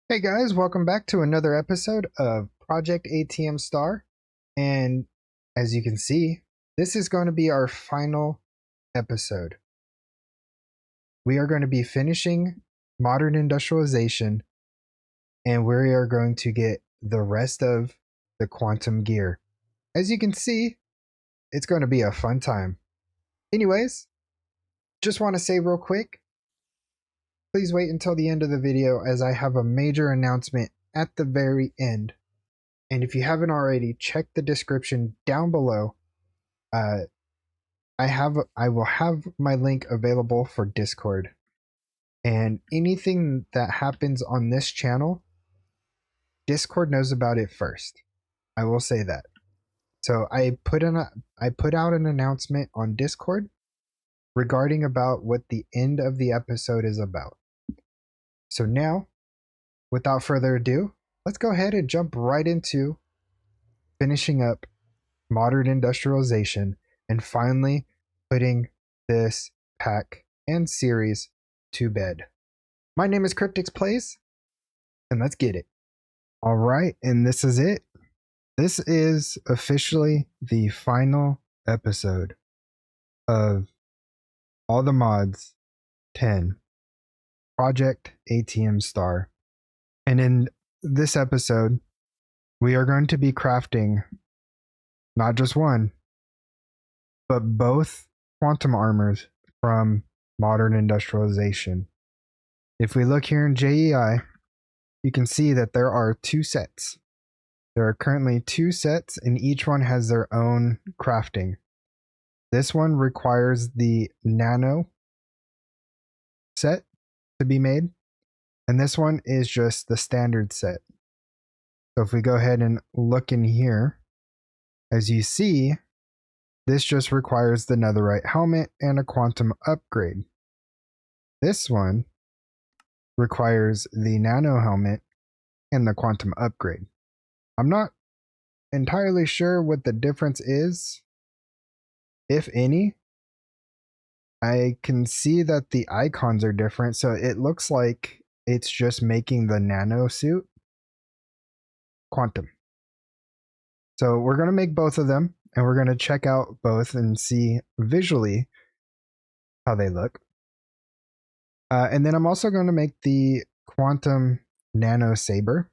Hey guys, welcome back to another episode of Project ATM Star. And as you can see, this is going to be our final episode. We are going to be finishing Modern Industrialization and we are going to get the rest of the quantum gear. As you can see, it's going to be a fun time. Anyways, just want to say real quick, please wait until the end of the video as I have a major announcement at the very end. And if you haven't already, check the description down below. Uh, I will have my link available for Discord. And anything that happens on this channel, Discord knows about it first. I will say that. So I put out an announcement on Discord regarding about what the end of the episode is about. So now, without further ado, let's go ahead and jump right into finishing up Modern Industrialization and finally putting this pack and series to bed. My name is KryptxPlayz, and let's get it. All right, and this is it. This is officially the final episode of All the Mods 10, Project ATM Star. And in this episode, we are going to be crafting not just one, but both quantum armors from Modern Industrialization. If we look here in JEI, you can see that there are two sets. There are currently two sets and each one has their own crafting. This one requires the nano set to be made, and this one is just the standard set. So if we go ahead and look in here, as you see, this just requires the netherite helmet and a quantum upgrade. This one requires the nano helmet and the quantum upgrade. I'm not entirely sure what the difference is, if any. I can see that the icons are different, so it looks like it's just making the nano suit quantum. So we're going to make both of them, and we're going to check out both and see visually how they look. And then I'm also going to make the quantum nano saber.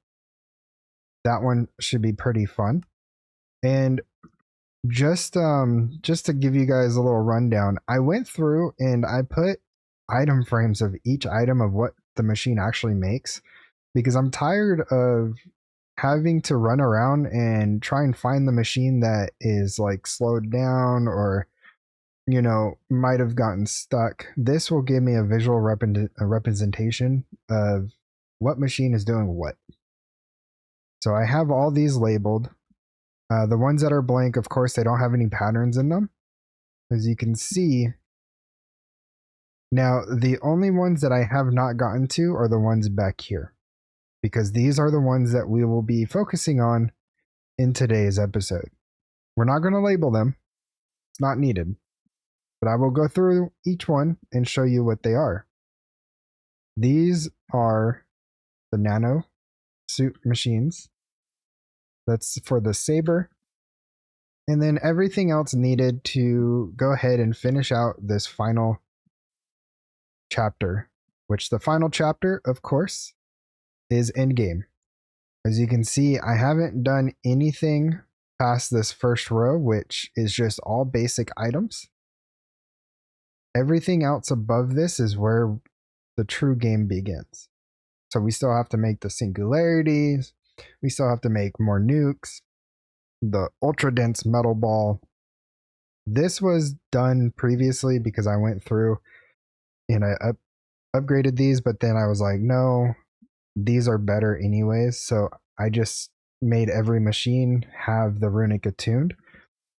That one should be pretty fun. And just to give you guys a little rundown, I went through and I put item frames of each item of what the machine actually makes, because I'm tired of having to run around and try and find the machine that is like slowed down or might have gotten stuck. This will give me a visual representation of what machine is doing what. So I have all these labeled. The ones that are blank, of course, they don't have any patterns in them, as you can see. Now, the only ones that I have not gotten to are the ones back here, because these are the ones that we will be focusing on in today's episode. We're not going to label them. It's not needed. But I will go through each one and show you what they are. These are the nano suit machines. That's for the saber. And then everything else needed to go ahead and finish out this final chapter, which the final chapter, of course, is End Game. As you can see, I haven't done anything past this first row, which is just all basic items. Everything else above this is where the true game begins. So we still have to make the singularities. We still have to make more nukes. The ultra dense metal ball. This was done previously because I went through and I upgraded these, but then I was like, no, these are better anyways. So I just made every machine have the runic attuned.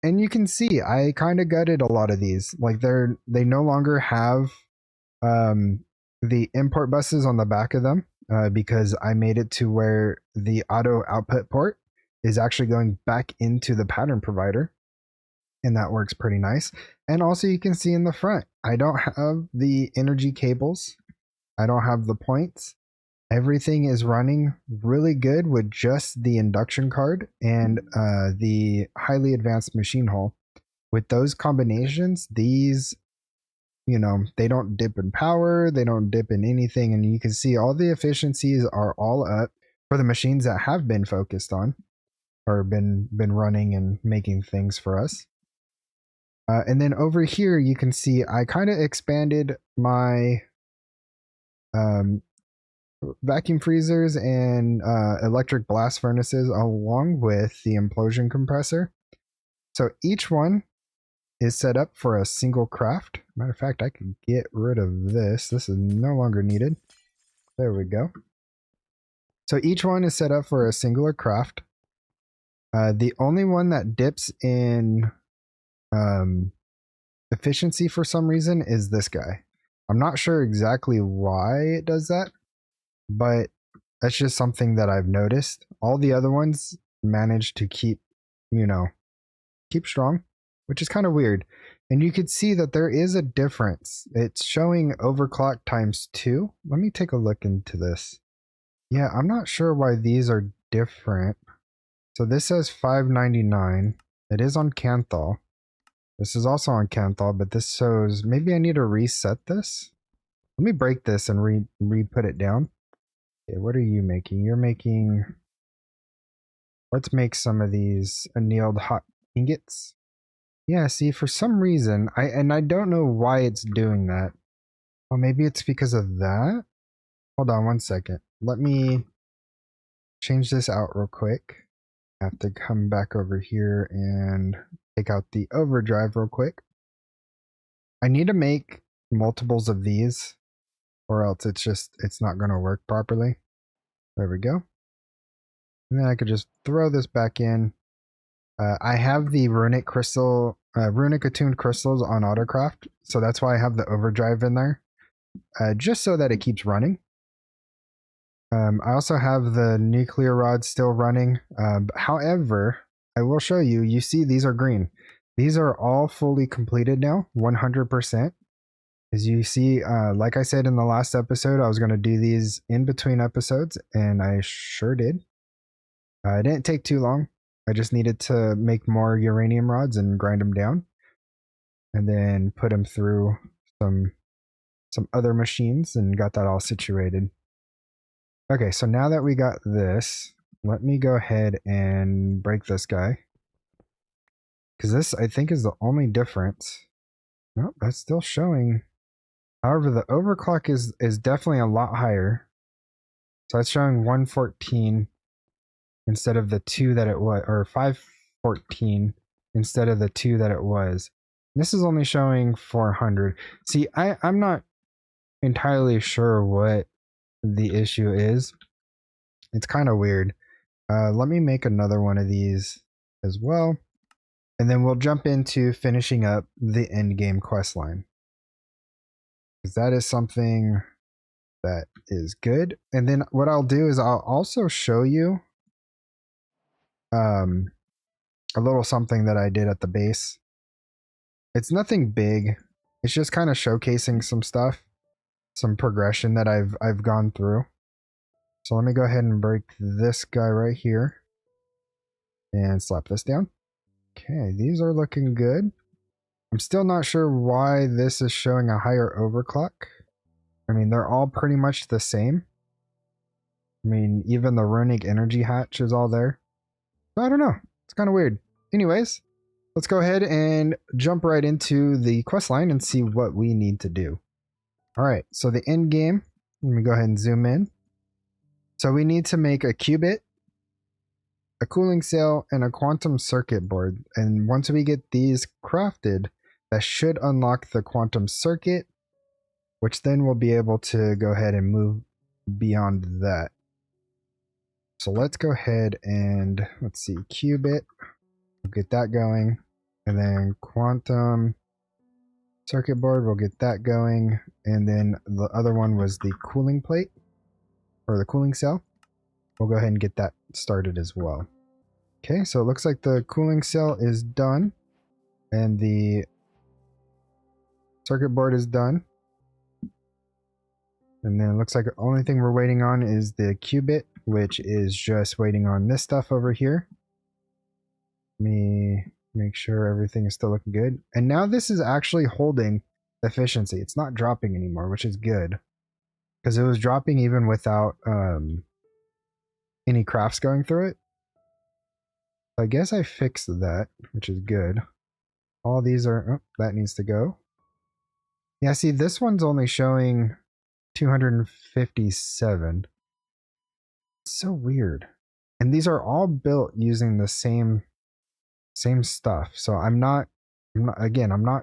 And you can see I kind of gutted a lot of these. Like they no longer have the import buses on the back of them because I made it to where the auto output port is actually going back into the pattern provider, and that works pretty nice. And also you can see in the front, I don't have the energy cables, I don't have the points, everything is running really good with just the induction card and the highly advanced machine hull. With those combinations, these, you know, they don't dip in power, they don't dip in anything, and you can see all the efficiencies are all up for the machines that have been focused on or been running and making things for us. And then over here, you can see I kind of expanded my vacuum freezers and electric blast furnaces along with the implosion compressor. So each one is set up for a single craft. Matter of fact, I could get rid of this. This is no longer needed. There we go. So each one is set up for a singular craft. The only one that dips in efficiency for some reason is this guy. I'm not sure exactly why it does that, but that's just something that I've noticed. All the other ones manage to keep, you know, keep strong, which is kind of weird. And you could see that there is a difference. It's showing overclock ×2. Let me take a look into this. Yeah, I'm not sure why these are different. So this says 599. It is on Canthal. This is also on Canthal, but this shows maybe I need to reset this. Let me break this and re-put it down. Okay, what are you making? You're making... Let's make some of these annealed hot ingots. Yeah, see, for some reason, I don't know why it's doing that. Oh, maybe it's because of that? Hold on one second. Let me change this out real quick. I have to come back over here and take out the overdrive real quick. I need to make multiples of these or else it's not going to work properly. There we go. And then I could just throw this back in. I have the runic crystal, runic attuned crystals on Autocraft, so that's why I have the overdrive in there, just so that it keeps running. I also have the nuclear rod still running. However, I will show you. You see, these are green. These are all fully completed now, 100%. As you see, like I said in the last episode, I was going to do these in between episodes, and I sure did. It didn't take too long. I just needed to make more uranium rods and grind them down, and then put them through some other machines and got that all situated. Okay, so now that we got this, let me go ahead and break this guy. Because this, I think, is the only difference. Nope, that's still showing. However, the overclock is definitely a lot higher. So it's showing 114 instead of the 2 that it was, or 514 instead of the 2 that it was. This is only showing 400. See, I'm not entirely sure what the issue is. It's kind of weird. Let me make another one of these as well. And then we'll jump into finishing up the end game quest line. Because that is something that is good. And then what I'll do is I'll also show you a little something that I did at the base. It's nothing big. It's just kind of showcasing some stuff, some progression that I've gone through. So let me go ahead and break this guy right here and slap this down. Okay, these are looking good. I'm still not sure why this is showing a higher overclock. I mean, they're all pretty much the same. I mean, even the runic energy hatch is all there. I don't know. It's kind of weird. Anyways, let's go ahead and jump right into the quest line and see what we need to do. All right, so the end game, let me go ahead and zoom in. So we need to make a qubit, a cooling cell, and a quantum circuit board. And once we get these crafted, that should unlock the quantum circuit, which then we'll be able to go ahead and move beyond that. So let's go ahead and, let's see, qubit, we'll get that going. And then quantum circuit board, we'll get that going. And then the other one was the cooling plate, or the cooling cell. We'll go ahead and get that started as well. Okay, so it looks like the cooling cell is done. And the circuit board is done. And then it looks like the only thing we're waiting on is the qubit, which is just waiting on this stuff over here. Let me make sure everything is still looking good. And now this is actually holding efficiency. It's not dropping anymore, which is good. Because it was dropping even without any crafts going through it. I guess I fixed that, which is good. All these are... Oh, that needs to go. Yeah, see, this one's only showing 257. It's so weird. And these are all built using the same stuff. So I'm not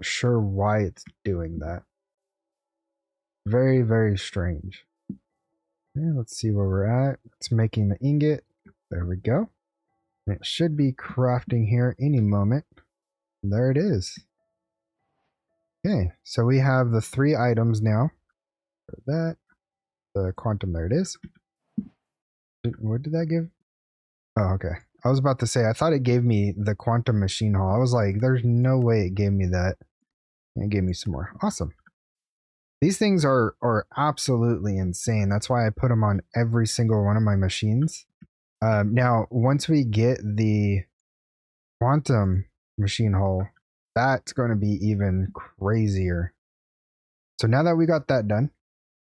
sure why it's doing that. Very, very strange. Okay, let's see where we're at. It's making the ingot. There we go. And it should be crafting here any moment. And there it is. Okay, so we have the 3 items now. For that, the quantum, there it is. What did that give? Oh, okay. I was about to say, I thought it gave me the quantum machine hall. I was like, there's no way it gave me that. And it gave me some more. Awesome. These things are absolutely insane. That's why I put them on every single one of my machines. Now, once we get the quantum machine hole, that's going to be even crazier. So now that we got that done,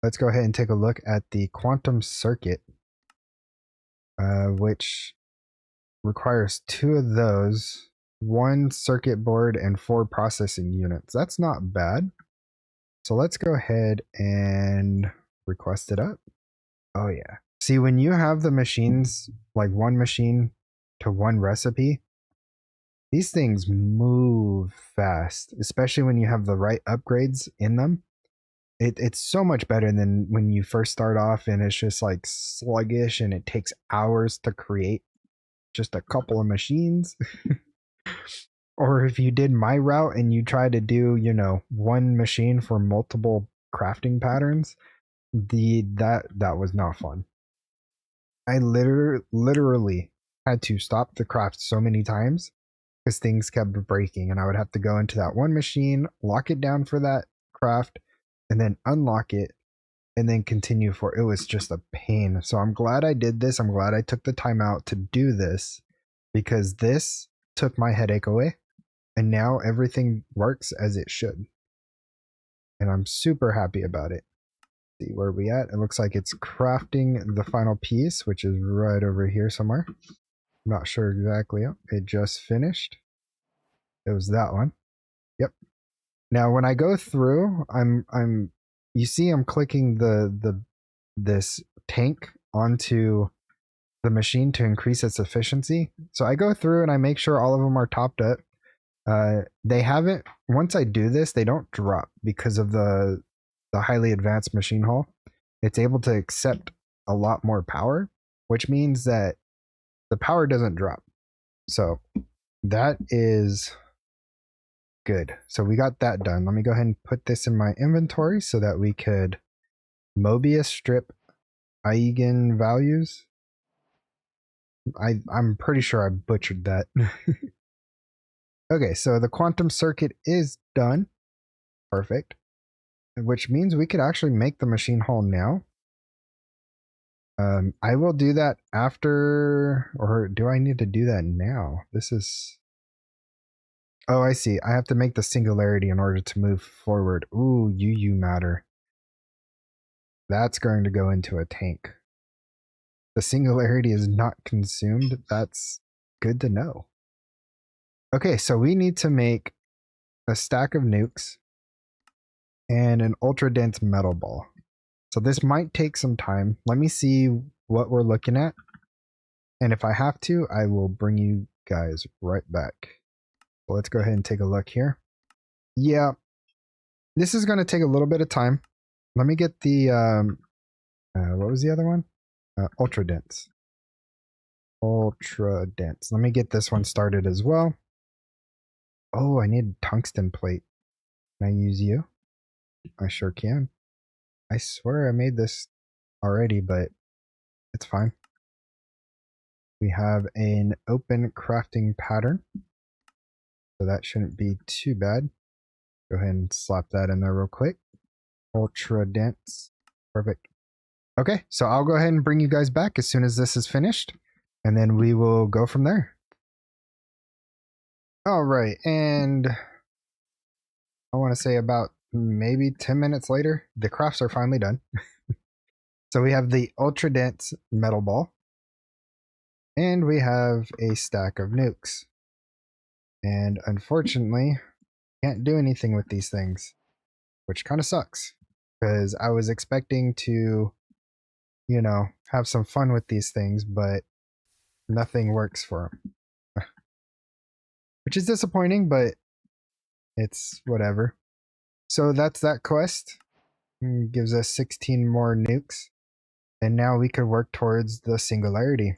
let's go ahead and take a look at the quantum circuit, which requires 2 of those, 1 circuit board, and 4 processing units. That's not bad. So let's go ahead and request it up. Oh yeah. See, when you have the machines, like 1 machine to 1 recipe, these things move fast, especially when you have the right upgrades in them. It's so much better than when you first start off and it's just like sluggish and it takes hours to create just a couple of machines. Or if you did my route and you try to do, 1 machine for multiple crafting patterns, that was not fun. I literally had to stop the craft so many times because things kept breaking, and I would have to go into that 1 machine, lock it down for that craft, and then unlock it, and then continue for it. Was just a pain. So I'm glad I did this. I'm glad I took the time out to do this, because this took my headache away, and now everything works as it should. And I'm super happy about it. See where we at? It looks like it's crafting the final piece, which is right over here somewhere. I'm not sure exactly. It just finished. It was that one. Yep. Now when I go through, you see I'm clicking this tank onto the machine to increase its efficiency. So I go through and I make sure all of them are topped up. They haven't, once I do this, they don't drop because of the highly advanced machine hull. It's able to accept a lot more power, which means that the power doesn't drop. So that is good. So we got that done. Let me go ahead and put this in my inventory so that we could Mobius strip eigen values. I'm pretty sure I butchered that. Okay, so the quantum circuit is done. Perfect. Which means we could actually make the machine hull now. I will do that after, or do I need to do that now? This is... Oh, I see. I have to make the singularity in order to move forward. Ooh, UU matter. That's going to go into a tank. The singularity is not consumed. That's good to know. Okay, so we need to make a stack of nukes and an ultra dense metal ball. So this might take some time. Let me see what we're looking at. And if I have to, I will bring you guys right back. So let's go ahead and take a look here. Yeah, this is going to take a little bit of time. Let me get the, what was the other one? Ultra dense. Ultra dense. Let me get this one started as well. Oh, I need tungsten plate. Can I use you? I sure can. I swear I made this already, but it's fine. We have an open crafting pattern, so that shouldn't be too bad. Go ahead and slap that in there real quick. Ultra dense. Perfect. Okay, so I'll go ahead and bring you guys back as soon as this is finished, and then we will go from there. All right, and I want to say about maybe 10 minutes later, the crafts are finally done. So we have the ultra dense metal ball, and we have a stack of nukes. And unfortunately, can't do anything with these things, which kind of sucks because I was expecting to, you know, have some fun with these things, but nothing works for them. Which is disappointing, but it's whatever. So that's that quest. Gives us 16 more nukes. And now we could work towards the singularity,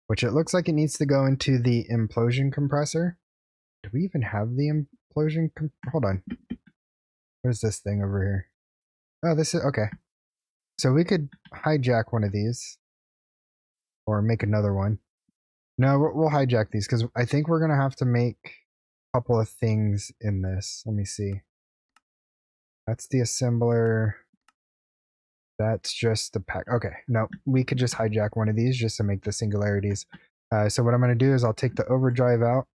which it looks like it needs to go into the implosion compressor. Do we even have the implosion? Hold on. What is this thing over here? Oh, this is okay. So we could hijack one of these or make another one. No, we'll hijack these because I think we're going to have to make a couple of things in this. Let me see. That's the assembler. That's just the pack. Okay, no, we could just hijack one of these just to make the singularities. So what I'm going to do is I'll take the overdrive out,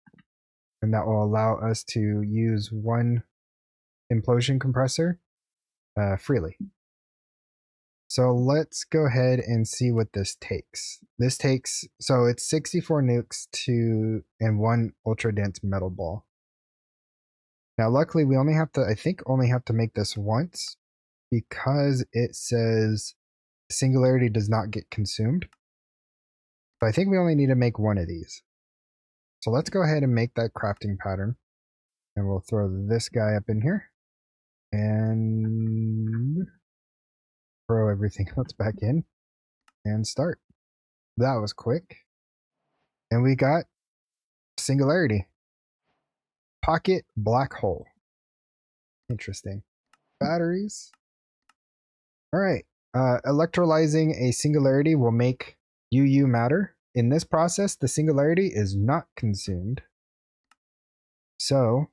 and that will allow us to use one implosion compressor freely. So let's go ahead and see what this takes. This takes, so it's 64 nukes and one ultra dense metal ball. Now luckily we only have to, I think only have to make this once because it says singularity does not get consumed. So I think we only need to make one of these. So let's go ahead and make that crafting pattern. And we'll throw this guy up in here. And throw everything else back in. And start. That was quick. And we got singularity. Pocket black hole. Interesting. Batteries. Alright. Electrolyzing a singularity will make UU matter. In this process, the singularity is not consumed. So,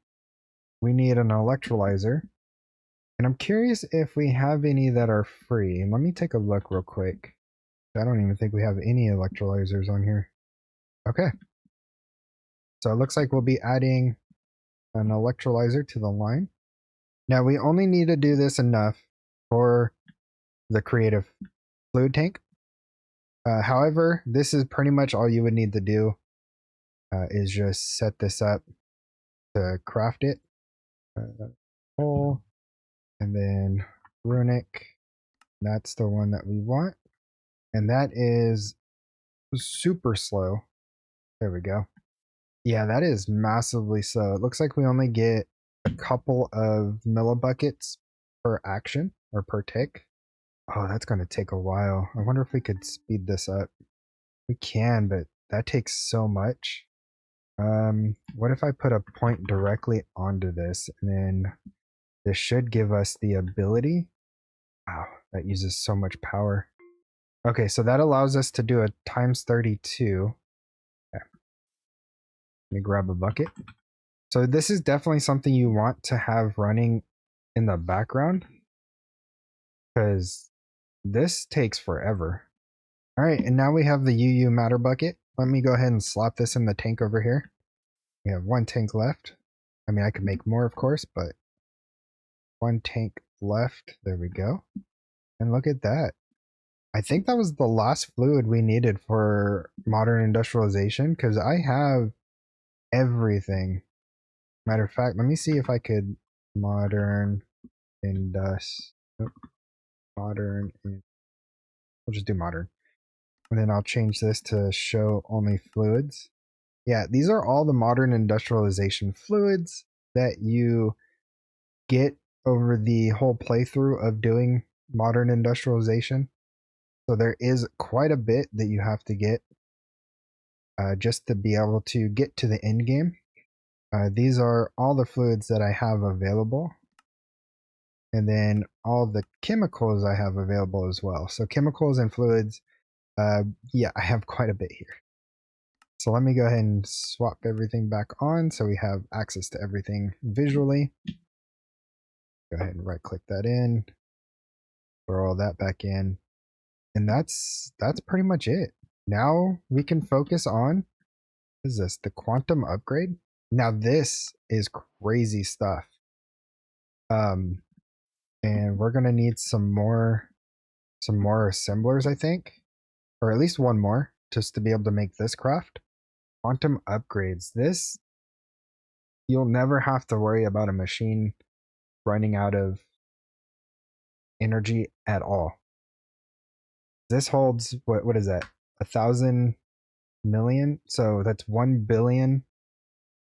we need an electrolyzer. And I'm curious if we have any that are free. Let me take a look real quick. I don't even think we have any electrolyzers on here. Okay. So it looks like we'll be adding an electrolyzer to the line. Now we only need to do this enough for the creative fluid tank. However, this is pretty much all you would need to do is just set this up to craft it. Hole, and then runic. That's the one that we want. And that is super slow. There we go. Yeah, that is massively slow. It looks like we only get a couple of millibuckets per action or per tick. Oh, that's going to take a while. I wonder if we could speed this up. We can, but that takes so much. What if I put a point directly onto this, and then this should give us the ability. Wow, that uses so much power. Okay, so that allows us to do a times 32. Okay. Let me grab a bucket. So this is definitely something you want to have running in the background because this takes forever. All right, and now we have the UU matter bucket. Let me go ahead and slap this in the tank over here. We have one tank left. I mean, I could make more, of course, but one tank left. There we go. And look at that. I think that was the last fluid we needed for modern industrialization because I have everything. Matter of fact, let me see if I could modern indus. Modern. We'll just do modern. And then I'll change this to show only fluids. Yeah, these are all the modern industrialization fluids that you get over the whole playthrough of doing modern industrialization. So there is quite a bit that you have to get just to be able to get to the end game. These are all the fluids that I have available. And then all the chemicals I have available as well. So chemicals and fluids, yeah, I have quite a bit here. So let me go ahead and swap everything back on so we have access to everything visually. Go ahead and right click that in. Throw all that back in. And that's pretty much it. Now we can focus on, what is this? The quantum upgrade? Now this is crazy stuff. And we're gonna need some more assemblers, I think. Or at least one more, just to be able to make this craft. Quantum upgrades. This, you'll never have to worry about a machine running out of energy at all. This holds, what is that? 1,000,000,000? So that's 1 billion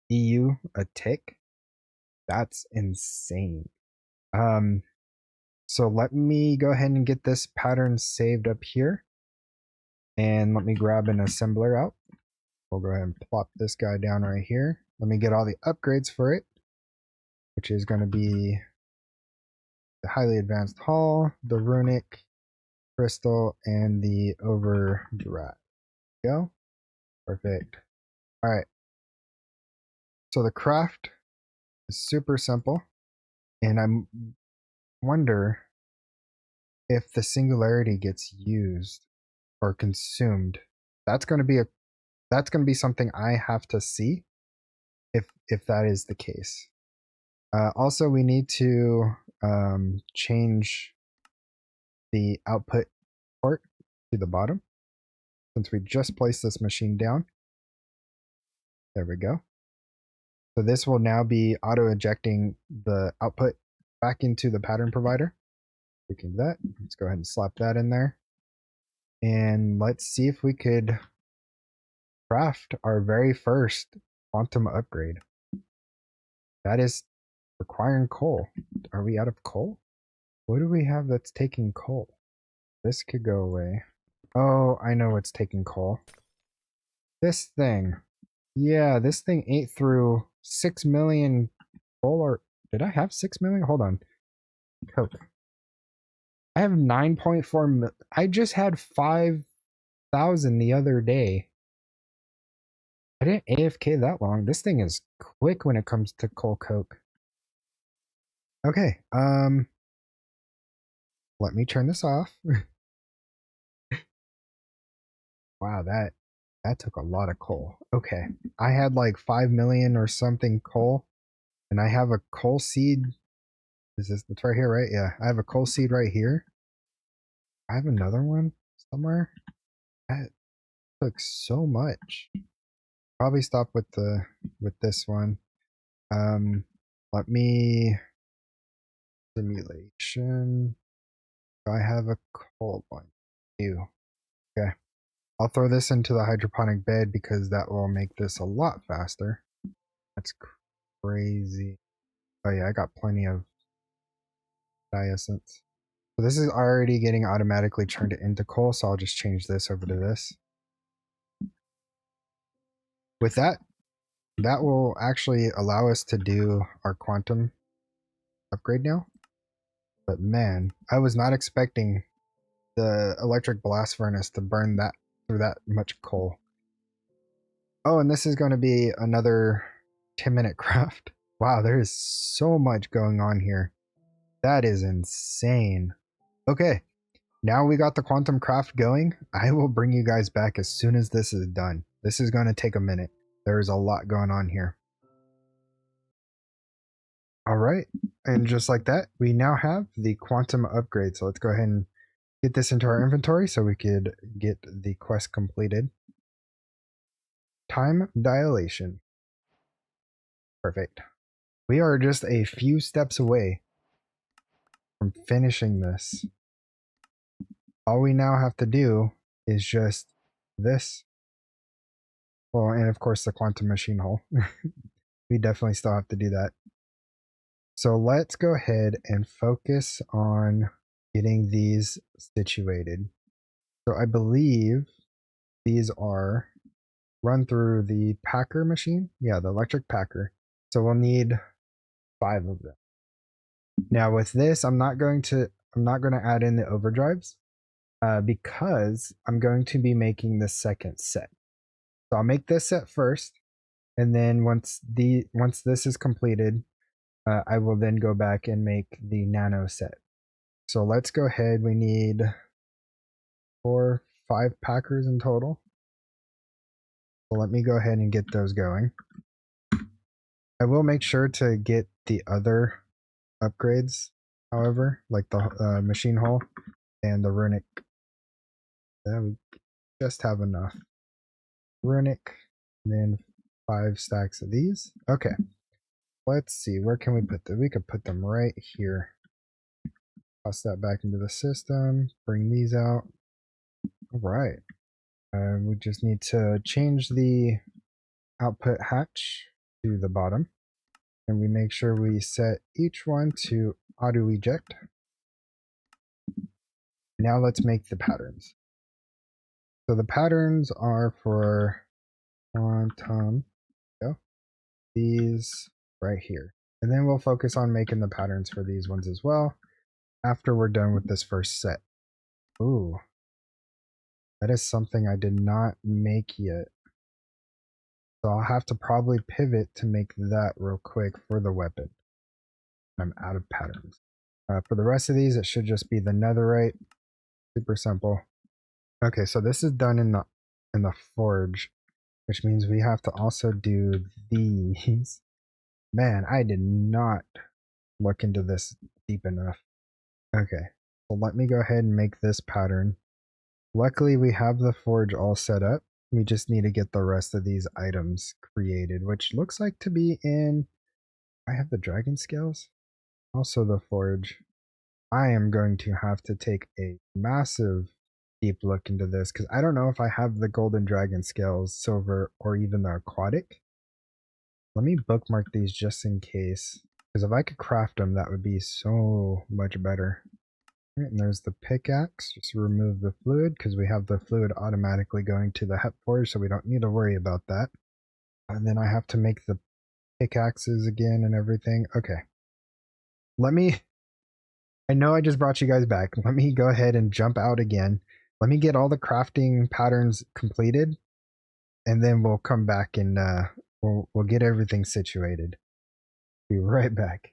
EU a tick. That's insane. So let me go ahead and get this pattern saved up here. And let me grab an assembler out. We'll go ahead and plop this guy down right here. Let me get all the upgrades for it, which is going to be the highly advanced hull, the runic crystal, and the overdrive. Go. Perfect. All right. So the craft is super simple, and I wonder if the singularity gets used or consumed. That's going to be something I have to see if that is the case. Also, we need to change the output port to the bottom since we just placed this machine down. There we go. So this will now be auto ejecting the output back into the pattern provider. We can do that. Let's go ahead and slap that in there. And let's see if we could craft our very first quantum upgrade. That is requiring coal. Are we out of coal? What do we have that's taking coal? This could go away. Oh, I know what's taking coal. This thing. Yeah, this thing ate through 6 million coal, or did I have 6 million? Hold on. Coke. I have 9.4 million. I just had 5,000 the other day. I didn't AFK that long. This thing is quick when it comes to coal coke. Okay, let me turn this off. Wow, that took a lot of coal. Okay, I had like 5 million or something coal, and I have a coal seed. It's right here, right? Yeah, I have a coal seed right here. I have another one somewhere. That took so much. Probably stop with this one. Let me simulation. Do I have a coal one? Ew. Okay. I'll throw this into the hydroponic bed because that will make this a lot faster. That's crazy. Oh yeah, I got plenty of diessence. So this is already getting automatically turned into coal, so I'll just change this over to this. With that, that will actually allow us to do our quantum upgrade now. But man, I was not expecting the electric blast furnace to burn that through that much coal. Oh, and this is going to be another 10-minute craft. Wow, there is so much going on here. That is insane. Okay, now we got the quantum craft going. I will bring you guys back as soon as this is done. This is going to take a minute. There's a lot going on here. All right, and just like that, we now have the quantum upgrade. So let's go ahead and get this into our inventory so we could get the quest completed. Time dilation. Perfect. We are just a few steps away from finishing this. All we now have to do is just this. Well, and of course the quantum machine hull. We definitely still have to do that. So let's go ahead and focus on getting these situated. So I believe these are run through the packer machine. Yeah, the electric packer. So we'll need 5 of them. Now with this, I'm not going to add in the overdrives because I'm going to be making the second set. So I'll make this set first, and then once this is completed, I will then go back and make the nano set. So let's go ahead. We need 5 packers in total. So let me go ahead and get those going. I will make sure to get the other upgrades, however, like the machine hull and the runic. We just have enough. Runic, and then 5 stacks of these. Okay. Let's see, where can we put them? We could put them right here. Toss that back into the system. Bring these out. All right. We just need to change the output hatch to the bottom. And we make sure we set each one to auto eject. Now let's make the patterns. So the patterns are for quantum, these right here. And then we'll focus on making the patterns for these ones as well after we're done with this first set. Ooh, that is something I did not make yet. So I'll have to probably pivot to make that real quick for the weapon. I'm out of patterns. For the rest of these, it should just be the netherite. Super simple. Okay, so this is done in the forge, which means we have to also do these. Man, I did not look into this deep enough. Okay, so let me go ahead and make this pattern. Luckily, we have the forge all set up. We just need to get the rest of these items created, which looks like to be in... I have the dragon scales, also the forge. I am going to have to take a massive deep look into this because I don't know if I have the golden dragon scales, silver, or even the aquatic. Let me bookmark these just in case, because if I could craft them, that would be so much better. All right, and there's the pickaxe. Just remove the fluid because we have the fluid automatically going to the hep forge, so we don't need to worry about that. And then I have to make the pickaxes again and everything. Okay. I know I just brought you guys back. Let me go ahead and jump out again. Let me get all the crafting patterns completed, and then we'll come back and we'll get everything situated. Be right back.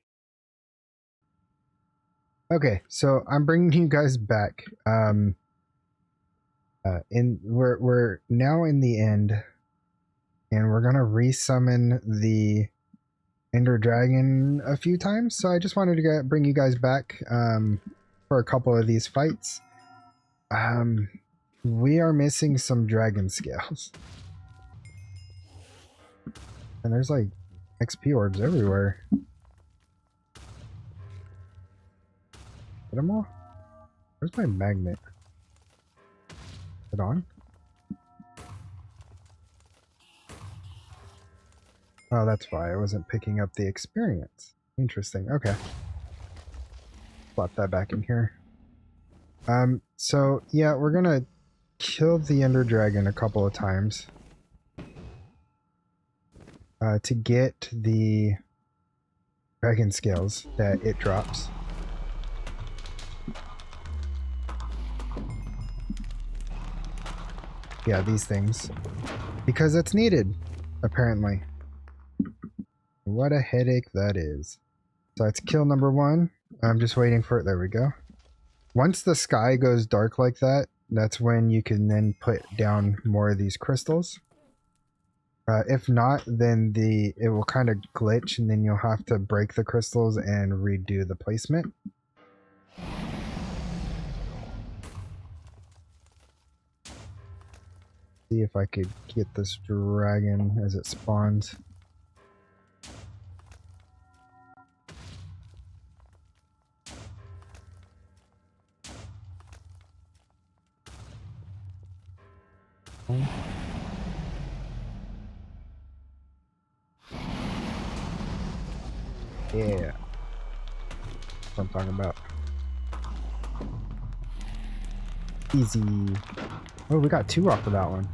Okay, so I'm bringing you guys back. We're now in the end, and we're gonna resummon the Ender Dragon a few times. So I just wanted to bring you guys back for a couple of these fights. We are missing some dragon scales, and there's like XP orbs everywhere. Get them all? Where's my magnet? Is it on? Oh, that's why I wasn't picking up the experience. Interesting. Okay. Plop that back in here. So yeah, we're gonna kill the Ender Dragon a couple of times to get the dragon scales that it drops. Yeah, these things. Because it's needed, apparently. What a headache that is. So that's kill number 1. I'm just waiting for it. There we go. Once the sky goes dark like that, that's when you can then put down more of these crystals. If not, then it will kind of glitch, and then you'll have to break the crystals and redo the placement. See if I could get this dragon as it spawns. Yeah. That's what I'm talking about. Easy. Oh, we got 2 off of that one.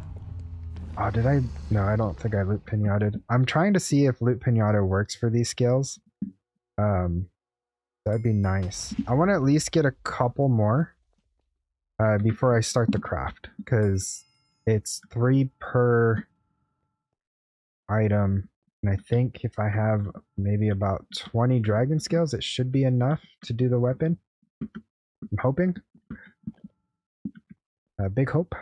Oh, did I? No, I don't think I loot pinated. I'm trying to see if loot pinata works for these skills. That'd be nice. I want to at least get a couple more before I start the craft, because it's 3 per item, and I think if I have maybe about 20 dragon scales, it should be enough to do the weapon. I'm hoping. Big hope.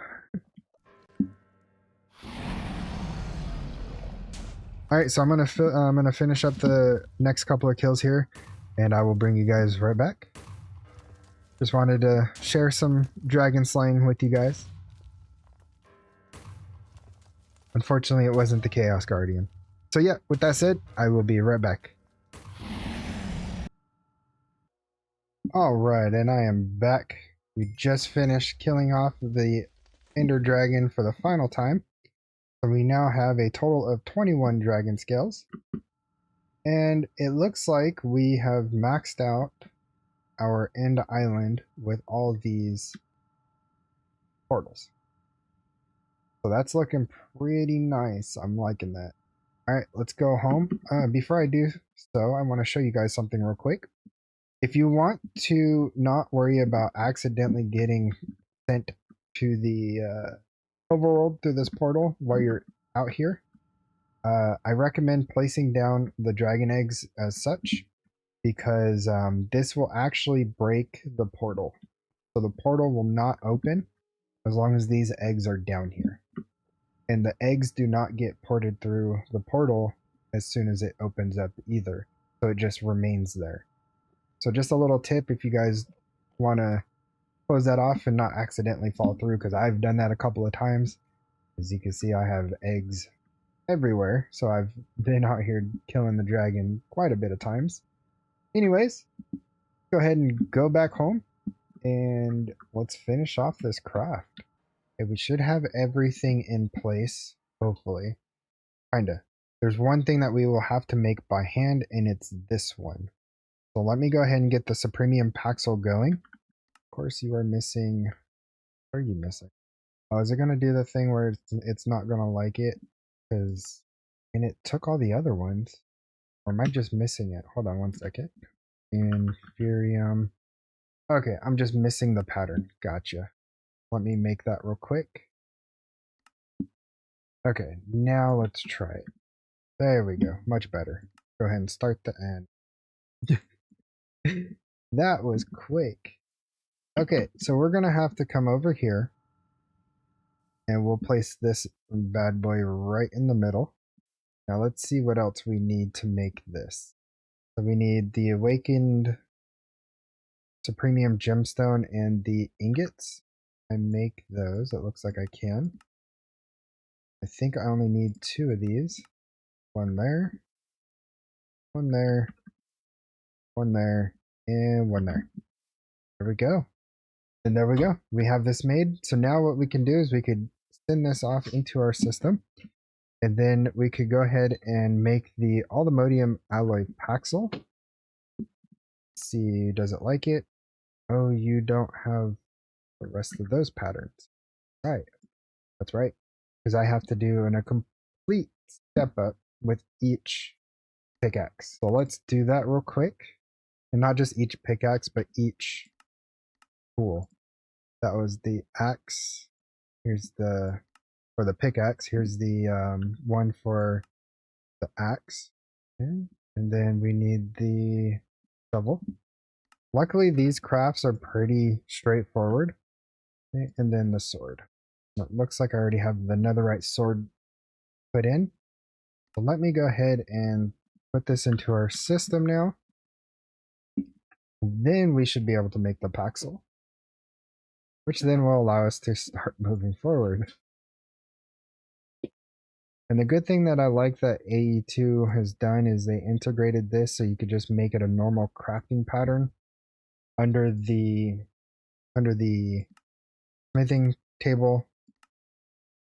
All right, so I'm gonna finish up the next couple of kills here, and I will bring you guys right back. Just wanted to share some dragon slaying with you guys. Unfortunately, it wasn't the Chaos Guardian. So yeah, with that said, I will be right back. Alright, and I am back. We just finished killing off the Ender Dragon for the final time. So we now have a total of 21 dragon scales. And it looks like we have maxed out our End Island with all these portals. So that's looking pretty nice. I'm liking that. Alright, let's go home. Before I do so, I want to show you guys something real quick. If you want to not worry about accidentally getting sent to the overworld through this portal while you're out here, I recommend placing down the dragon eggs as such, because this will actually break the portal. So the portal will not open as long as these eggs are down here. And the eggs do not get ported through the portal as soon as it opens up either. So it just remains there. So just a little tip if you guys want to close that off and not accidentally fall through, because I've done that a couple of times. As you can see, I have eggs everywhere, so I've been out here killing the dragon quite a bit of times. Anyways, go ahead and go back home, and let's finish off this craft. Okay, we should have everything in place, hopefully. Kinda. There's one thing that we will have to make by hand, and it's this one. So let me go ahead and get the Supremium Paxel going. Of course, you are missing... What are you missing? Oh, is it going to do the thing where it's not going to like it? Because... And it took all the other ones. Or am I just missing it? Hold on one second. Inferium. Okay, I'm just missing the pattern. Gotcha. Let me make that real quick. Okay, now let's try it. There we go. Much better. Go ahead and start the end. That was quick. Okay, so we're going to have to come over here. And we'll place this bad boy right in the middle. Now let's see what else we need to make this. So we need the Awakened Supremium Gemstone and the ingots. I make those. It looks like I can. I think I only need 2 of these. One there. One there. One there. And one there. There we go. And there we go. We have this made. So now what we can do is we could send this off into our system. And then we could go ahead and make the Alumodium Alloy Paxel. Let's see, does it like it? Oh, you don't have the rest of those patterns. Right. That's right. Because I have to do a complete step up with each pickaxe. So let's do that real quick. And not just each pickaxe, but each tool. That was the axe. Here's the... For the pickaxe, here's the one for the axe. Okay. And then we need the shovel. Luckily, these crafts are pretty straightforward. Okay. And then the sword. It looks like I already have the netherite sword put in. So let me go ahead and put this into our system now. Then we should be able to make the Paxel, which then will allow us to start moving forward. And the good thing that I like that AE2 has done is they integrated this so you could just make it a normal crafting pattern under the smithing table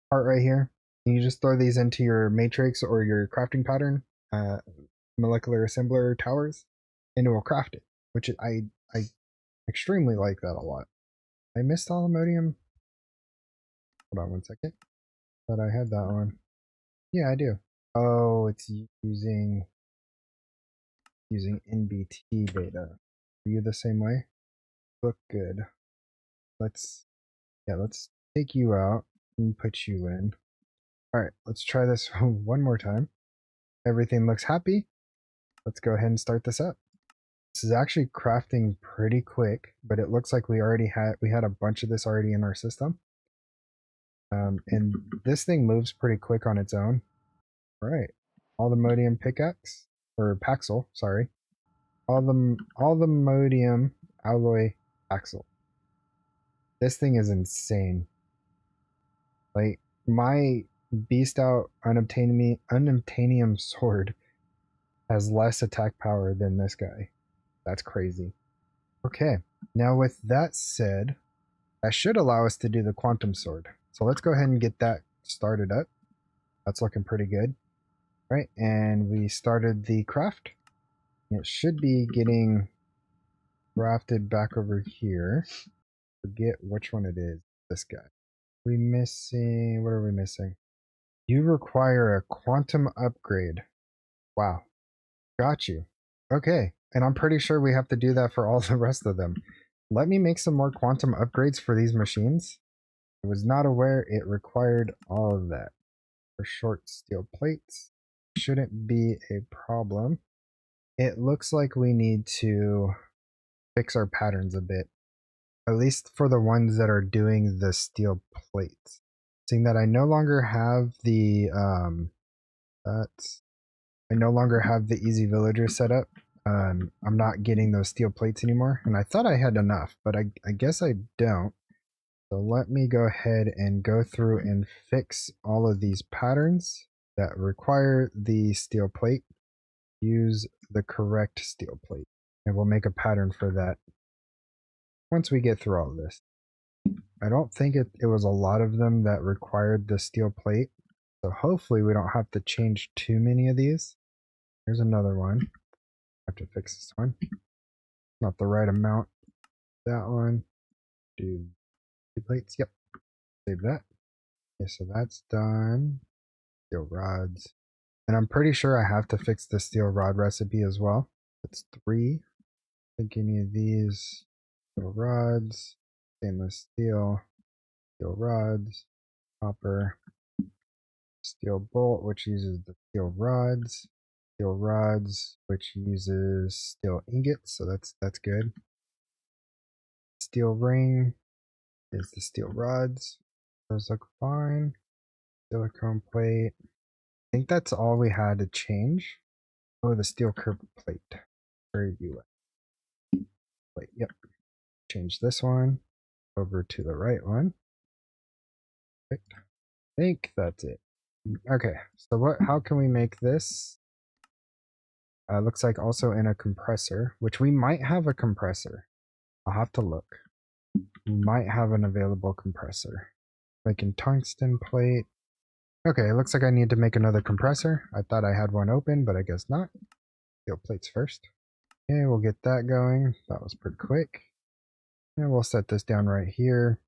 part right here. You just throw these into your matrix or your crafting pattern, molecular assembler towers, and it will craft it, which I extremely like that a lot. I missed Alumodium. Hold on one second. But I had that one. Yeah, I do. Oh, it's using NBT data. Are you the same way? Look good. Let's take you out and put you in. Alright, let's try this one more time. Everything looks happy. Let's go ahead and start this up. This is actually crafting pretty quick, but it looks like we had a bunch of this already in our system. And this thing moves pretty quick on its own. All right, all the modium pickaxe or paxel, sorry, all the modium alloy paxel. This thing is insane. Like my beast out unobtainium sword has less attack power than this guy. That's crazy. Okay, now with that said, that should allow us to do the quantum sword. So let's go ahead and get that started up. That's looking pretty good. Right, and we started the craft. It should be getting crafted back over here. Forget which one it is. This guy. What are we missing? You require a quantum upgrade. Wow. Got you. Okay, and I'm pretty sure we have to do that for all the rest of them. Let me make some more quantum upgrades for these machines. I was not aware it required all of that. For short steel plates, shouldn't be a problem. It looks like we need to fix our patterns a bit, at least for the ones that are doing the steel plates. Seeing that I no longer have the easy villager set up. I'm not getting those steel plates anymore, and I thought I had enough, but I guess I don't. So let me go ahead and go through and fix all of these patterns that require the steel plate. Use the correct steel plate, and we'll make a pattern for that once we get through all of this. I don't think it was a lot of them that required the steel plate, so hopefully we don't have to change too many of these. Here's another one. I have to fix this one. Not the right amount. That one. Do two plates. Yep. Save that. Okay, so that's done. Steel rods. And I'm pretty sure I have to fix the steel rod recipe as well. It's 3. I think any of these steel rods, stainless steel rods, copper, steel bolt, which uses the steel rods, which uses steel ingots, so that's good. Steel ring is the steel rods. Those look fine. Silicone plate. I think that's all we had to change. Oh, the steel curb plate. Where are you at? Wait, yep. Change this one over to the right one. I think that's it. Okay, so how can we make this? Looks like also in a compressor, which we might have a compressor. I'll have to look. We might have an available compressor. Making tungsten plate. Okay, it looks like I need to make another compressor. I thought I had one open, but I guess not. Steel plates first. Okay, we'll get that going. That was pretty quick. And we'll set this down right here.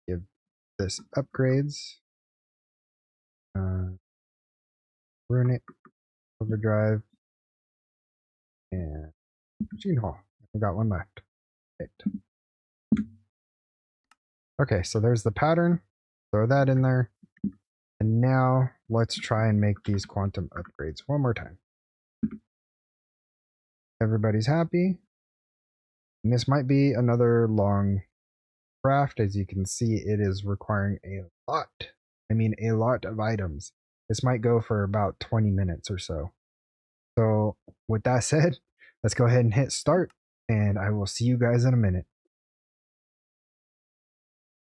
Give this upgrades. Rune it. Overdrive. And machine hall. I got one left. Right. Okay, so there's the pattern. Throw that in there. And now let's try and make these quantum upgrades one more time. Everybody's happy. And this might be another long craft. As you can see, it is requiring a lot of items. This might go for about 20 minutes or so. So with that said, let's go ahead and hit start, and I will see you guys in a minute.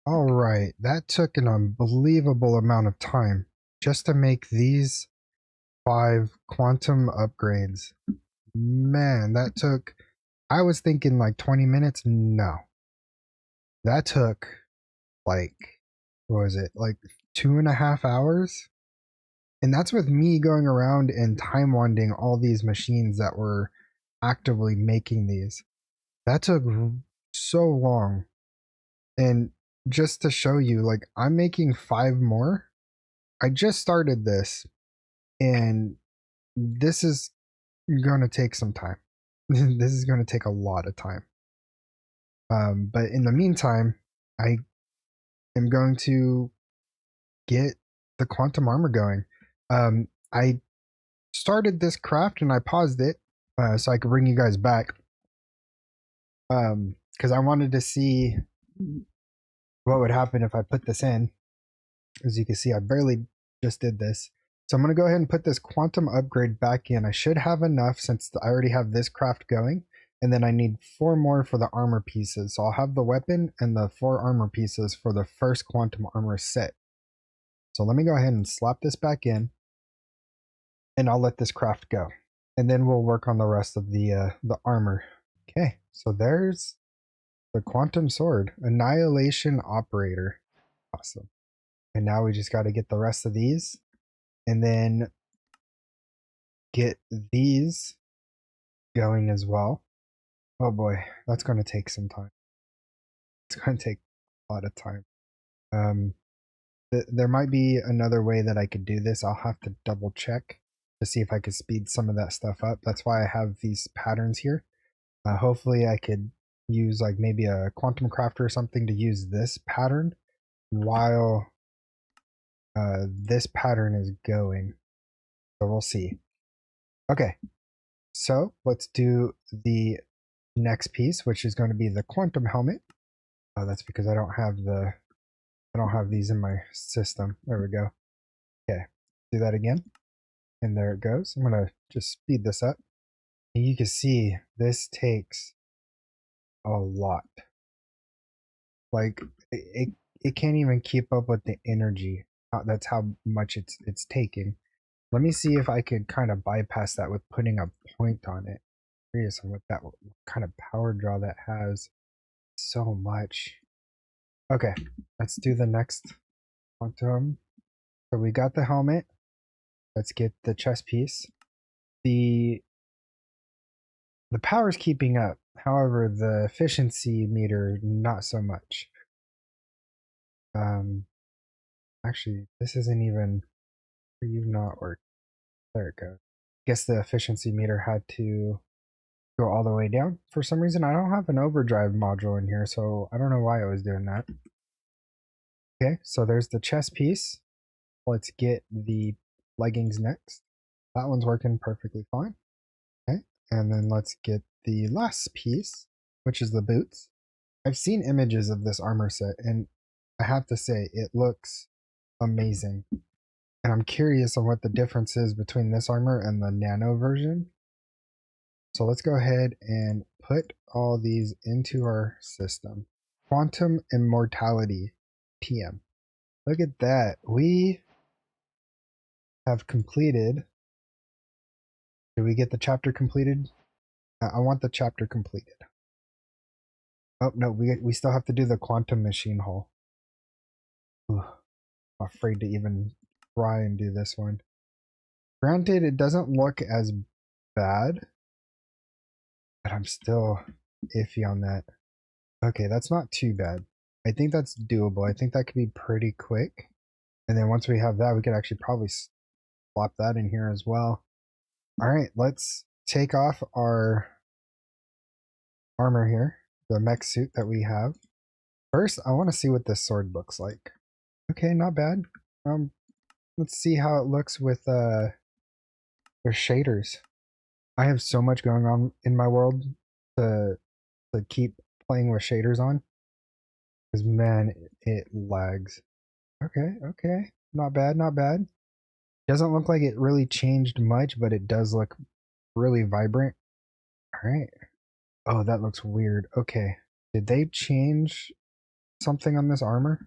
All right, that took an unbelievable amount of time just to make these 5 quantum upgrades. Man, I was thinking like 20 minutes. No, that took like, what was it, like 2.5 hours? And that's with me going around and time winding all these machines that were actively making these. That took so long. And just to show you, like, I'm making 5 more. I just started this, and this is going to take some time. This is going to take a lot of time. But in the meantime, I am going to get the quantum armor going. I started this craft and I paused it, so I could bring you guys back. Because I wanted to see what would happen if I put this in. As you can see, I barely just did this. So I'm going to go ahead and put this quantum upgrade back in. I should have enough since I already have this craft going. And then I need 4 more for the armor pieces. So I'll have the weapon and the 4 armor pieces for the first quantum armor set. So let me go ahead and slap this back in. And I'll let this craft go. And then we'll work on the rest of the armor. Okay, so there's the quantum sword. Annihilation operator. Awesome. And now we just got to get the rest of these. And then get these going as well. Oh boy, that's going to take some time. It's going to take a lot of time. There might be another way that I could do this. I'll have to double check to see if I could speed some of that stuff up. That's why I have these patterns here. Hopefully I could use like maybe a quantum crafter or something to use this pattern while this pattern is going. So we'll see. Okay, so let's do the next piece, which is going to be the quantum helmet. Oh, that's because I don't have these in my system. There we go. Okay, do that again. And there it goes. I'm going to just speed this up. And you can see this takes a lot. Like it can't even keep up with the energy. That's how much it's taking. Let me see if I could kind of bypass that with putting a point on it. Curious on what kind of power draw that has. So much. Okay, let's do the next quantum. So we got the helmet. Let's get the chest piece. The power's keeping up. However, the efficiency meter, not so much. Actually, this isn't even, you've not worked. There it goes. Guess the efficiency meter had to go all the way down. For some reason, I don't have an overdrive module in here, so I don't know why I was doing that. Okay, so there's the chest piece. Let's get the leggings next. That one's working perfectly fine. Okay, and then let's get the last piece, which is the boots. I've seen images of this armor set, and I have to say, it looks amazing. And I'm curious on what the difference is between this armor and the nano version. So let's go ahead and put all these into our system. Quantum Immortality TM. Look at that. We have completed. Did we get the chapter completed? I want the chapter completed. Oh, no, we still have to do the quantum machine hull. Ugh, I'm afraid to even try and do this one. Granted, it doesn't look as bad, but I'm still iffy on that. Okay, that's not too bad. I think that's doable. I think that could be pretty quick. And then once we have that, we could actually probably swap that in here as well. All right, let's take off our armor here, the mech suit that we have. First, I want to see what this sword looks like. Okay, not bad. Let's see how it looks with shaders. I have so much going on in my world to keep playing with shaders on. Because man, it lags. Okay, okay. Not bad, not bad. Doesn't look like it really changed much, but it does look really vibrant. Alright. Oh, that looks weird. Okay. Did they change something on this armor?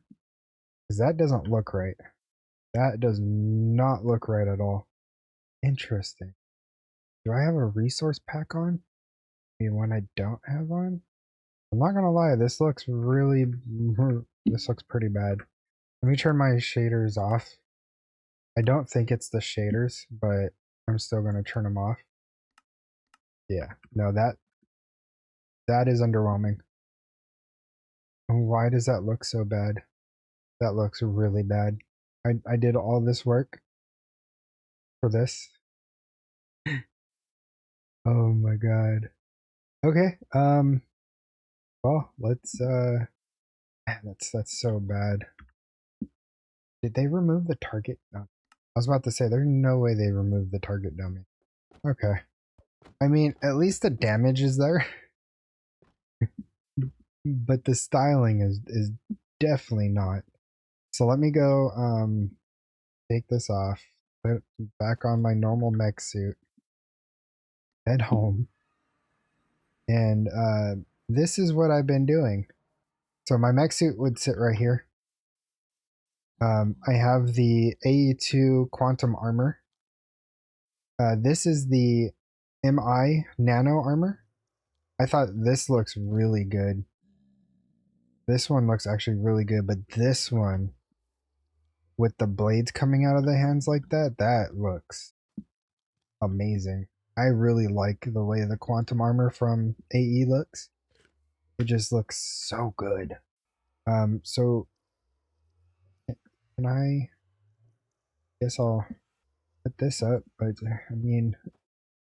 Because that doesn't look right. That does not look right at all. Interesting. Do I have a resource pack on? I mean, one I don't have on? I'm not gonna lie, this looks really... This looks pretty bad. Let me turn my shaders off. I don't think it's the shaders, but I'm still gonna turn them off. Yeah, no, that is underwhelming. Why does that look so bad? That looks really bad. I did all this work for this. Oh my god. Okay, well, let's man, that's so bad. Did they remove the target? No. I was about to say there's no way they removed the target dummy. Okay. I mean, at least the damage is there, but the styling is definitely not. So let me go take this off, put it back on my normal mech suit, head home, and this is what I've been doing. So my mech suit would sit right here. I have the AE2 quantum armor. This is the MI nano armor. I thought this looks really good. This one looks actually really good, but this one with the blades coming out of the hands like that, that looks amazing. I really like the way the quantum armor from AE looks. It just looks so good. So can I guess I'll put this up, but I mean,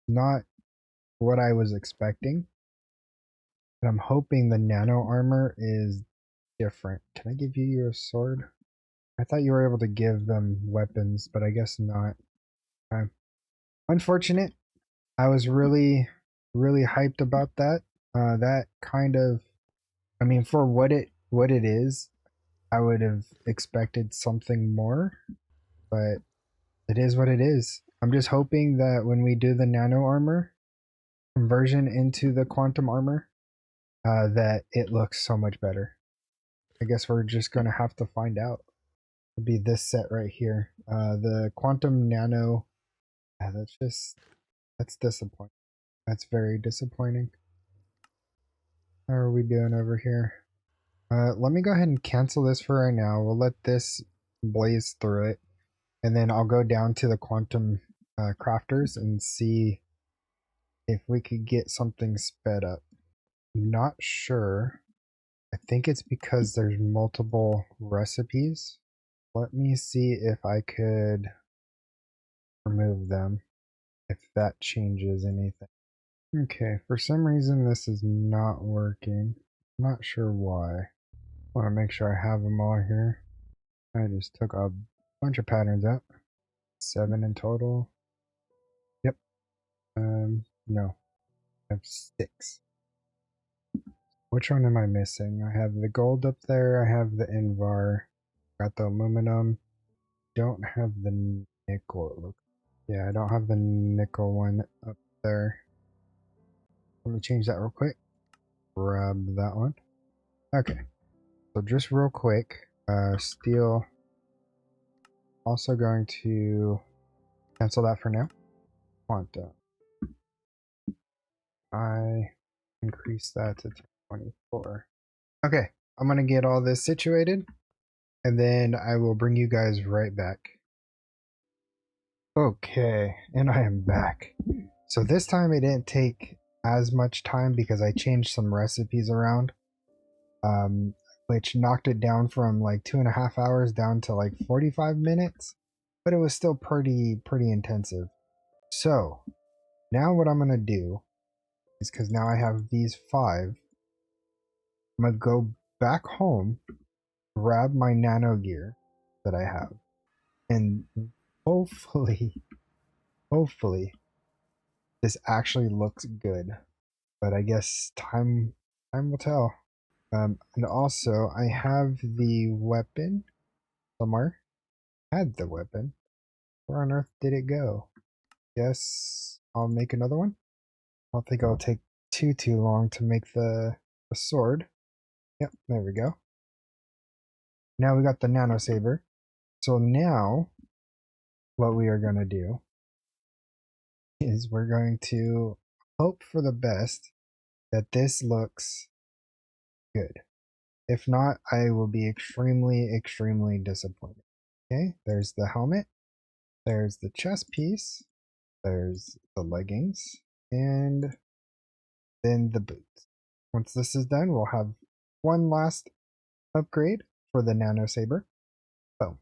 not what I was expecting. But I'm hoping the nano armor is different. Can I give you your sword? I thought you were able to give them weapons, but I guess not. Unfortunate. I was really hyped about that. That kind of, I mean, for what it is, I would have expected something more, but it is what it is. I'm just hoping that when we do the nano armor conversion into the quantum armor, that it looks so much better. I guess we're just gonna have to find out. It'll be this set right here. The quantum nano. That's disappointing. That's very disappointing. How are we doing over here? Let me go ahead and cancel this for right now. We'll let this blaze through it, and then I'll go down to the quantum crafters and see if we could get something sped up. Not sure. I think it's because there's multiple recipes. Let me see if I could remove them, if that changes anything. Okay, for some reason this is not working. Not sure why. I want to make sure I have them all here. I just took a bunch of patterns out. 7 in total. Yep. No. I have 6. Which one am I missing? I have the gold up there. I have the Invar. Got the aluminum. Don't have the nickel, it looks. Yeah, I don't have the nickel one up there. Let me change that real quick. Grab that one. Okay. So just real quick, steel. Also going to cancel that for now. Quanta. I increase that to 24. Okay, I'm gonna get all this situated, and then I will bring you guys right back. Okay, and I am back. So this time it didn't take as much time because I changed some recipes around, which knocked it down from like 2.5 hours down to like 45 minutes, but it was still pretty intensive. So now what I'm gonna do is, because now I have these 5, I'm gonna go back home, grab my nano gear that I have, and hopefully, hopefully, this actually looks good. But I guess time will tell. And also, I have the weapon somewhere. I had the weapon. Where on earth did it go? Guess I'll make another one. I don't think it'll take too long to make the sword. Yep, there we go. Now we got the nano saber. So now what we are going to do is we're going to hope for the best that this looks good. If not, I will be extremely disappointed. Okay, there's the helmet, there's the chest piece, there's the leggings, and then the boots. Once this is done, we'll have one last upgrade for the nano saber. Boom.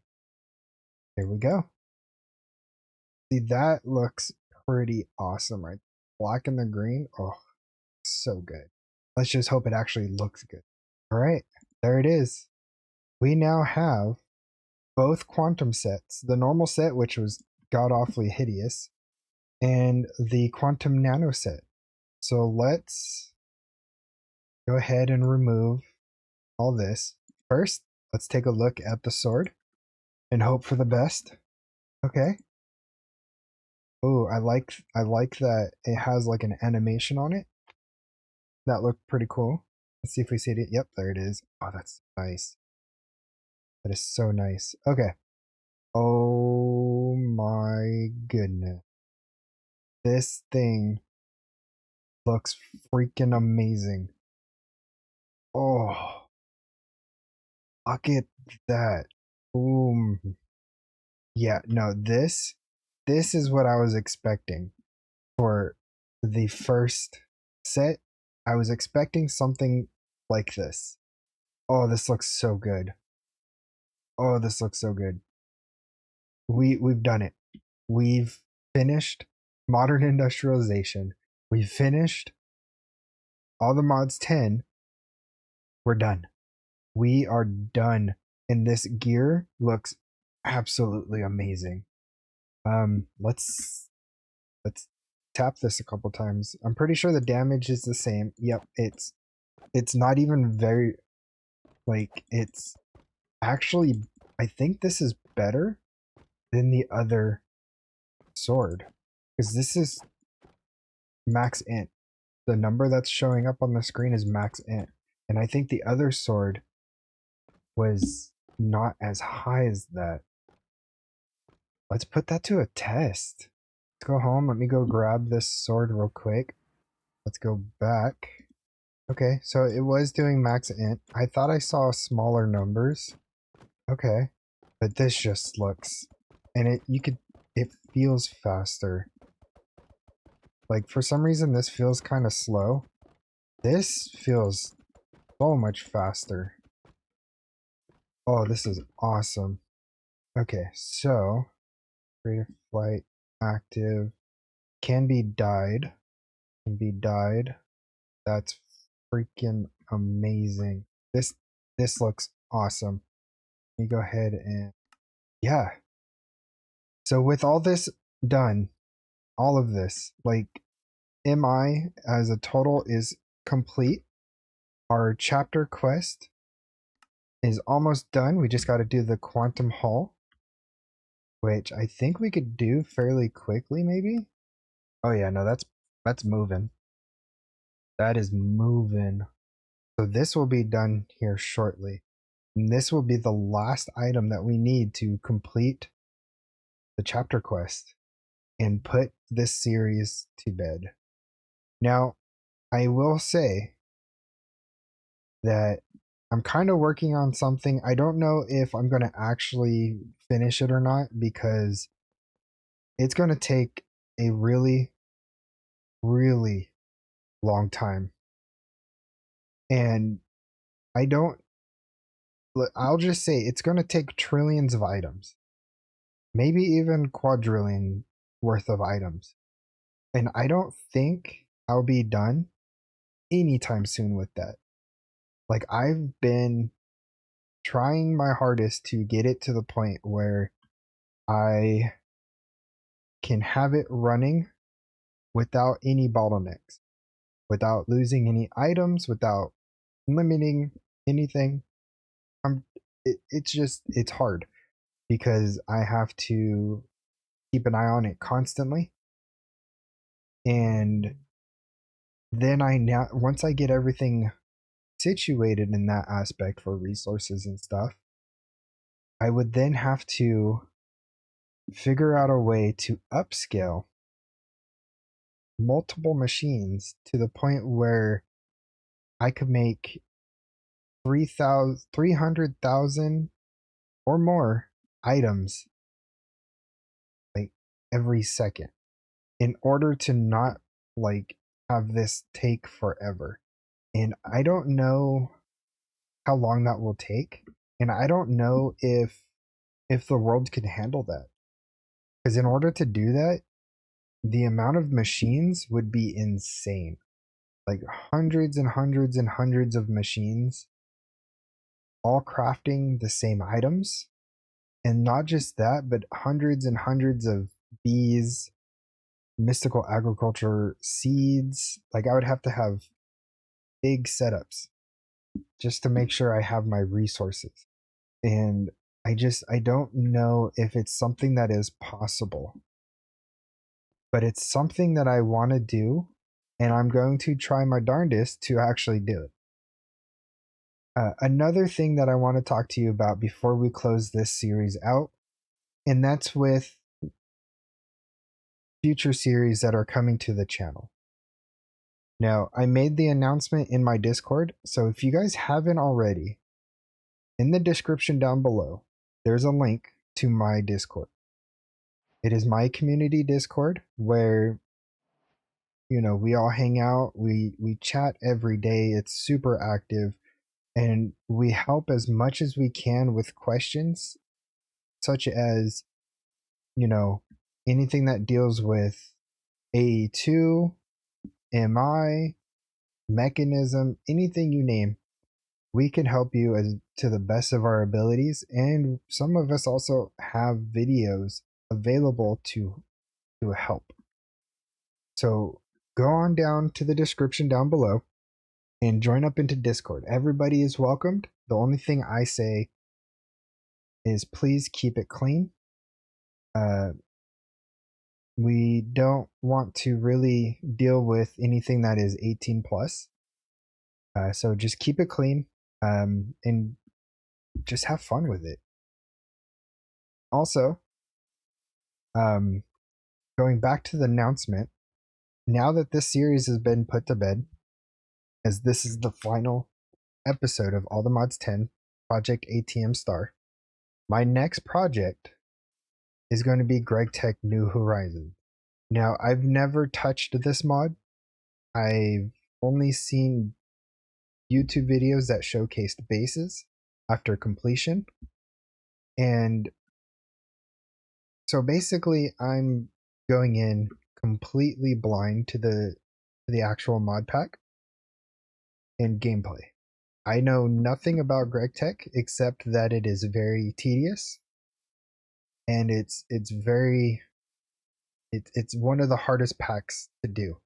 Here we go. See, that looks pretty awesome, right? Black and the green. Oh, so good. Let's just hope it actually looks good. All right, there it is. We now have both quantum sets. The normal set, which was god awfully hideous, and the quantum nano set. So let's go ahead and remove all this. First, let's take a look at the sword and hope for the best. Okay. Oh, I like that it has like an animation on it. That looked pretty cool. Let's see if we see it. Yep, there it is. Oh, that's nice. That is so nice. Okay. Oh my goodness. This thing looks freaking amazing. Oh, look at that. Boom. Yeah, no, this is what I was expecting for the first set. I was expecting something like this. Oh, this looks so good. Oh, this looks so good. We've done it. We've finished Modern Industrialization. We've finished all the mods 10. We're done. We are done. And this gear looks absolutely amazing. Let's tap this a couple times. I'm pretty sure the damage is the same. Yep, it's not even very, like, it's actually, I think this is better than the other sword, because this is max int. The number that's showing up on the screen is max int, and I think the other sword was not as high as that. Let's put that to a test. Let's go home. Let me go grab this sword real quick. Let's go back. Okay, so it was doing max int. I thought I saw smaller numbers. Okay, but this just looks, and it feels faster. Like, for some reason this feels kind of slow. This feels so much faster. Oh, this is awesome. Okay, so creative flight active can be dyed. Can be dyed. That's freaking amazing. This looks awesome. Let me go ahead and yeah. So with all this done, all of this, like, MI as a total is complete. Our chapter quest is almost done. We just got to do the quantum hall, which I think we could do fairly quickly, maybe. Oh yeah, no, that's moving. That is moving. So this will be done here shortly. And this will be the last item that we need to complete the chapter quest and put this series to bed. Now, I will say that I'm kind of working on something. I don't know if I'm going to actually finish it or not, because it's going to take a really, really long time. And I don't, I'll just say it's going to take trillions of items, maybe even quadrillion worth of items. And I don't think I'll be done anytime soon with that. Like, I've been trying my hardest to get it to the point where I can have it running without any bottlenecks, without losing any items, without limiting anything. It's hard because I have to keep an eye on it constantly. And then once I get everything situated in that aspect for resources and stuff, I would then have to figure out a way to upscale multiple machines to the point where I could make 300,000 or more items like every second, in order to not, like, have this take forever. And I don't know how long that will take, and I don't know if the world can handle that, because in order to do that, the amount of machines would be insane. Like, hundreds and hundreds and hundreds of machines all crafting the same items. And not just that, but hundreds and hundreds of bees mystical agriculture seeds. Like I would have to have big setups just to make sure I have my resources. And I don't know if it's something that is possible, but it's something that I want to do, and I'm going to try my darndest to actually do it. Another thing that I want to talk to you about before we close this series out, and that's with future series that are coming to the channel. Now, I made the announcement in my Discord, so if you guys haven't already, in the description down below, there's a link to my Discord. It is my community Discord where we all hang out, we chat every day. It's super active, and we help as much as we can with questions such as anything that deals with AE2, MI, mechanism, anything you name. We can help you as to the best of our abilities, and some of us also have videos available to help. So go on down to the description down below and join up into Discord. Everybody is welcomed. The only thing I say is please keep it clean. We don't want to really deal with anything that is 18 plus. So just keep it clean, and just have fun with it. Also, going back to the announcement, now that this series has been put to bed, as this is the final episode of All the Mods 10 Project ATM Star, my next project is going to be KryptxPlayz New Horizons. Now, I've never touched this mod. I've only seen YouTube videos that showcased bases after completion. And so basically, I'm going in completely blind to the actual mod pack and gameplay. I know nothing about KryptxPlayz except that it is very tedious, and it's one of the hardest packs to do.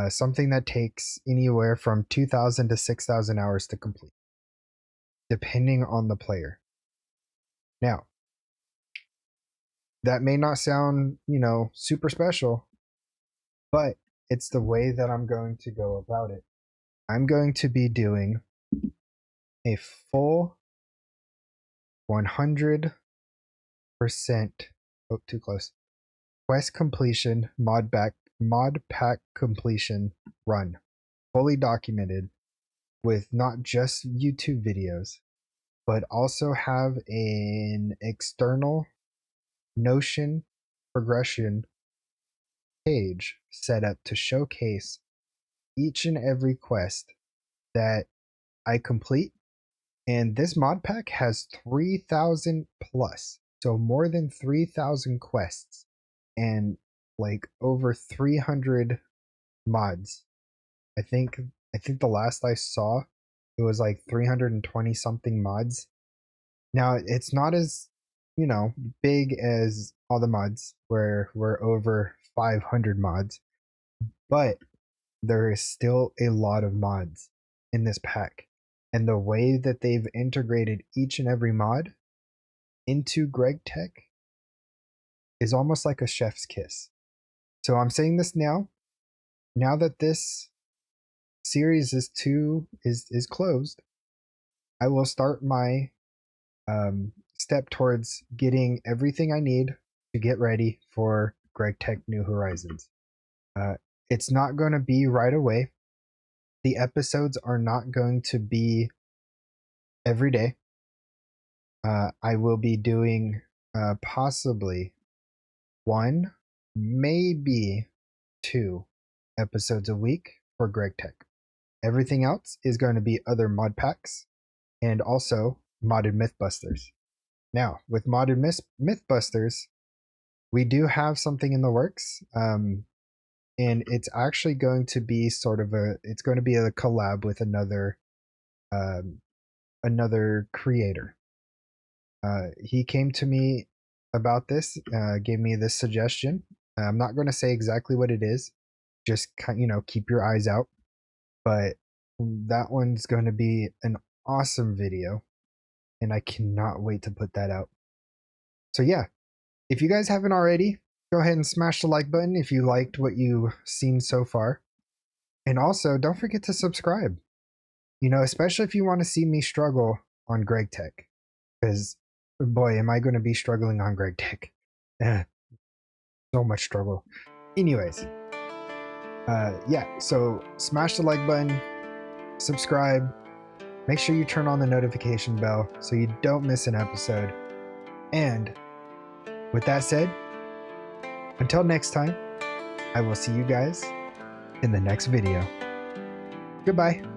Something that takes anywhere from 2,000 to 6,000 hours to complete, depending on the player. Now, that may not sound, super special, but it's the way that I'm going to go about it. I'm going to be doing a full 100%, oh, too close, quest completion, mod pack completion run, fully documented with not just YouTube videos, but also have an external Notion progression page set up to showcase each and every quest that I complete. And this mod pack has 3,000 plus, so more than 3,000 quests and like over 300 mods. I think the last I saw it was like 320 something mods. Now it's not as big as all the mods where we're over 500 mods, but there is still a lot of mods in this pack. And the way that they've integrated each and every mod into KryptxPlayz is almost like a chef's kiss. So I'm saying this now that this series is closed, I will start my step towards getting everything I need to get ready for KryptxPlayz New Horizons. It's not going to be right away. The episodes are not going to be every day. I will be doing possibly one, maybe two episodes a week for KryptxPlayz. Everything else is going to be other mod packs and also modded Mythbusters. Now, with modded Mythbusters, we do have something in the works, and it's actually going to be it's going to be a collab with another creator. He came to me about this, gave me this suggestion. I'm not going to say exactly what it is. Just keep your eyes out. But that one's going to be an awesome video, and I cannot wait to put that out. So yeah, if you guys haven't already, go ahead and smash the like button if you liked what you've seen so far. And also, don't forget to subscribe. Especially if you want to see me struggle on GregTech. Because, boy, am I going to be struggling on GregTech. So much struggle. Anyways, yeah, so smash the like button, subscribe, make sure you turn on the notification bell so you don't miss an episode. And with that said, until next time, I will see you guys in the next video. Goodbye.